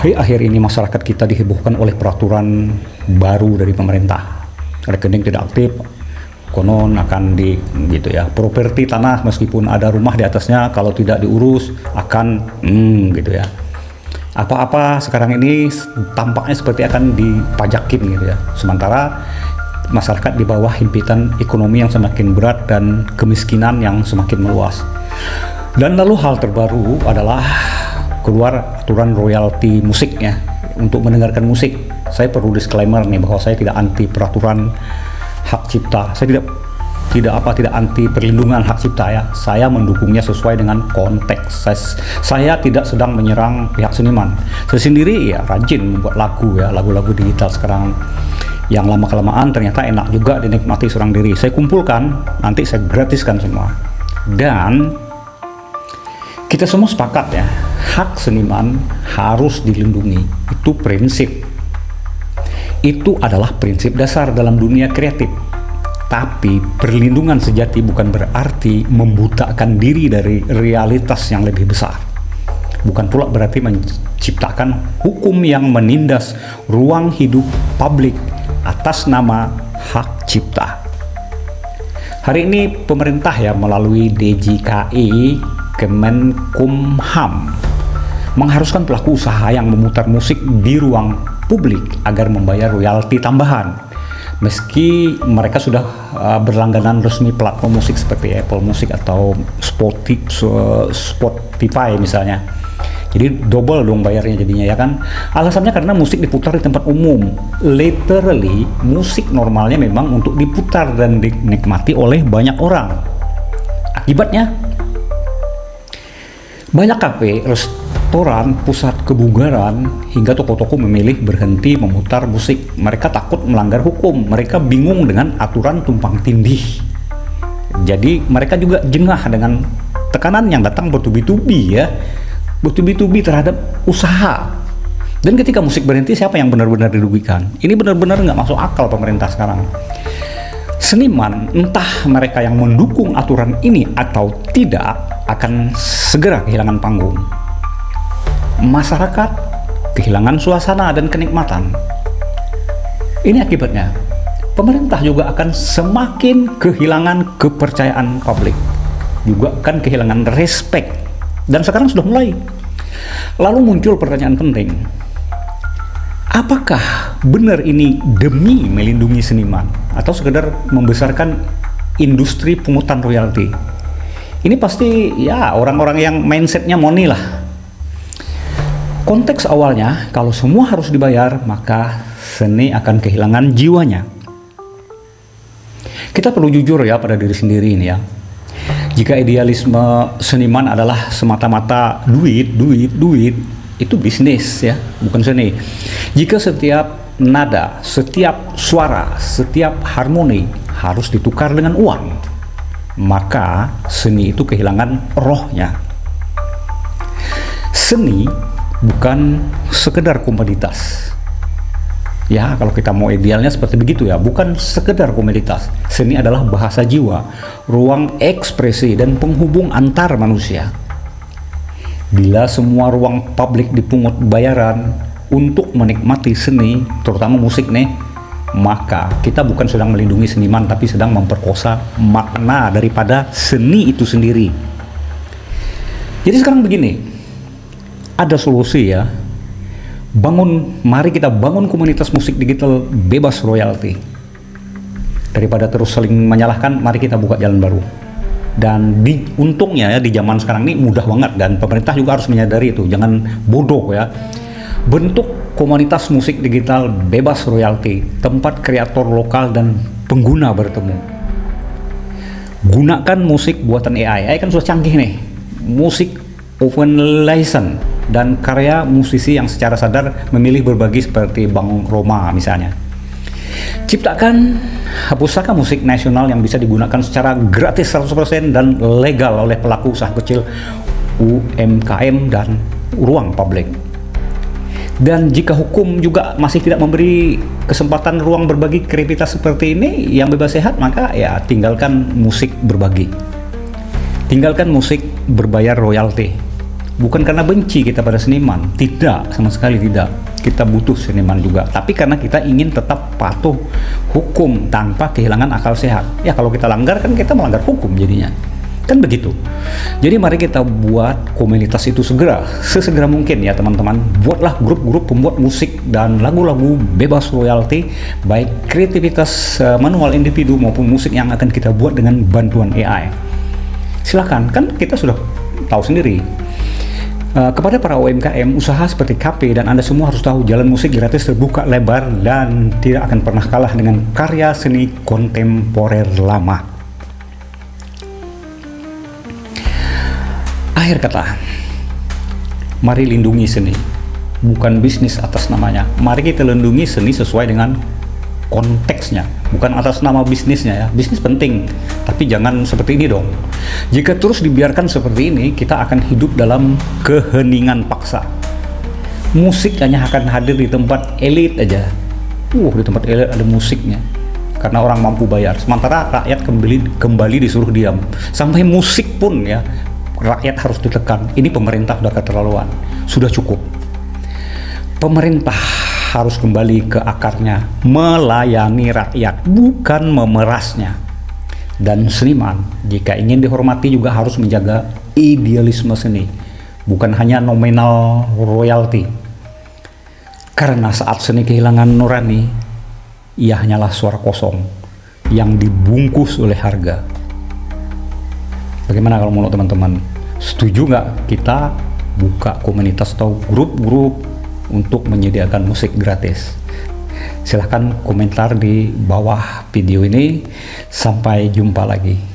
Akhir-akhir ini masyarakat kita dihebohkan oleh peraturan baru dari pemerintah. Rekening tidak aktif, konon akan gitu ya. Properti tanah meskipun ada rumah di atasnya, kalau tidak diurus akan gitu ya. Apa-apa sekarang ini tampaknya seperti akan dipajakin gitu ya. Sementara masyarakat di bawah himpitan ekonomi yang semakin berat dan kemiskinan yang semakin meluas. Dan lalu hal terbaru adalah keluar aturan royalti musik ya, untuk mendengarkan musik. Saya perlu disclaimer nih bahwa saya tidak anti peraturan hak cipta. Saya tidak anti perlindungan hak cipta ya. Saya mendukungnya sesuai dengan konteks. Saya tidak sedang menyerang pihak seniman. Saya sendiri ya rajin membuat lagu ya, lagu-lagu digital sekarang yang lama-kelamaan ternyata enak juga dinikmati seorang diri. Saya kumpulkan, nanti saya gratiskan semua. Dan kita semua sepakat ya, hak seniman harus dilindungi. Itu prinsip. Itu adalah prinsip dasar dalam dunia kreatif. Tapi perlindungan sejati bukan berarti membutakan diri dari realitas yang lebih besar. Bukan pula berarti menciptakan hukum yang menindas ruang hidup publik atas nama hak cipta. Hari ini pemerintah ya melalui DJKE Kemenkumham mengharuskan pelaku usaha yang memutar musik di ruang publik agar membayar royalti tambahan meski mereka sudah berlangganan resmi platform musik seperti Apple Music atau Spotify misalnya. Jadi double dong bayarnya jadinya ya kan. Alasannya karena musik diputar di tempat umum. Literally musik normalnya memang untuk diputar dan dinikmati oleh banyak orang. Akibatnya banyak kafe, restoran, pusat kebugaran, hingga toko-toko memilih berhenti memutar musik. Mereka takut melanggar hukum. Mereka bingung dengan aturan tumpang tindih. Jadi mereka juga jengah dengan tekanan yang datang bertubi-tubi ya. Bertubi-tubi terhadap usaha. Dan ketika musik berhenti, siapa yang benar-benar dirugikan? Ini benar-benar nggak masuk akal pemerintah sekarang. Seniman, entah mereka yang mendukung aturan ini atau tidak, akan segera kehilangan panggung. Masyarakat kehilangan suasana dan kenikmatan. Ini akibatnya. Pemerintah juga akan semakin kehilangan kepercayaan publik. Juga akan kehilangan respect. Dan sekarang sudah mulai. Lalu muncul pertanyaan penting. Apakah benar ini demi melindungi seniman atau sekedar membesarkan industri pungutan royalti? Ini pasti ya orang-orang yang mindsetnya money lah. Konteks awalnya, kalau semua harus dibayar, maka seni akan kehilangan jiwanya. Kita perlu jujur ya pada diri sendiri ini ya. Jika idealisme seniman adalah semata-mata duit, itu bisnis ya, bukan seni. Jika setiap nada, setiap suara, setiap harmoni harus ditukar dengan uang, maka seni itu kehilangan rohnya. Seni bukan sekedar komoditas. Ya, kalau kita mau idealnya seperti begitu ya, bukan sekedar komoditas. Seni adalah bahasa jiwa, ruang ekspresi dan penghubung antar manusia. Bila semua ruang publik dipungut bayaran untuk menikmati seni, terutama musik nih, maka kita bukan sedang melindungi seniman, tapi sedang memperkosa makna daripada seni itu sendiri. Jadi sekarang begini, ada solusi ya. Mari kita bangun komunitas musik digital bebas royalti. Daripada terus saling menyalahkan, mari kita buka jalan baru. Dan untungnya ya di zaman sekarang ini mudah banget, dan pemerintah juga harus menyadari itu, jangan bodoh ya. Bentuk komunitas musik digital bebas royalti, tempat kreator lokal dan pengguna bertemu. Gunakan musik buatan AI kan sudah canggih nih. Musik open license dan karya musisi yang secara sadar memilih berbagi seperti Bang Roma misalnya. Ciptakan pusaka musik nasional yang bisa digunakan secara gratis 100% dan legal oleh pelaku usaha kecil, UMKM dan ruang publik. Dan jika hukum juga masih tidak memberi kesempatan ruang berbagi kreativitas seperti ini yang bebas sehat, maka ya tinggalkan musik berbagi. Tinggalkan musik berbayar royalti. Bukan karena benci kita pada seniman, tidak, sama sekali tidak. Kita butuh seniman juga, tapi karena kita ingin tetap patuh hukum tanpa kehilangan akal sehat. Ya kalau kita langgar kan kita melanggar hukum jadinya. Kan begitu. Jadi mari kita buat komunitas itu sesegera mungkin ya teman-teman. Buatlah grup-grup pembuat musik dan lagu-lagu bebas royalti, baik kreativitas manual individu maupun musik yang akan kita buat dengan bantuan AI. Silakan, kan kita sudah tahu sendiri. Kepada para UMKM, usaha seperti KP dan Anda semua harus tahu jalan musik gratis terbuka lebar dan tidak akan pernah kalah dengan karya seni kontemporer lama. Akhir kata, mari lindungi seni, bukan bisnis atas namanya. Mari kita lindungi seni sesuai dengan konteksnya, bukan atas nama bisnisnya ya. Bisnis penting, tapi jangan seperti ini dong. Jika terus dibiarkan seperti ini, kita akan hidup dalam keheningan paksa. Musik hanya akan hadir di tempat elit aja. Di tempat elit ada musiknya, karena orang mampu bayar. Sementara rakyat kembali disuruh diam. Sampai musik pun ya, rakyat harus ditekan. Ini pemerintah sudah keterlaluan, sudah cukup. Pemerintah harus kembali ke akarnya, melayani rakyat, bukan memerasnya. Dan seniman, jika ingin dihormati juga harus menjaga idealisme seni, bukan hanya nominal royalti. Karena saat seni kehilangan nurani, ia hanyalah suara kosong yang dibungkus oleh harga. Bagaimana kalau menurut teman-teman? Setuju nggak kita buka komunitas atau grup-grup untuk menyediakan musik gratis? Silahkan komentar di bawah video ini. Sampai jumpa lagi.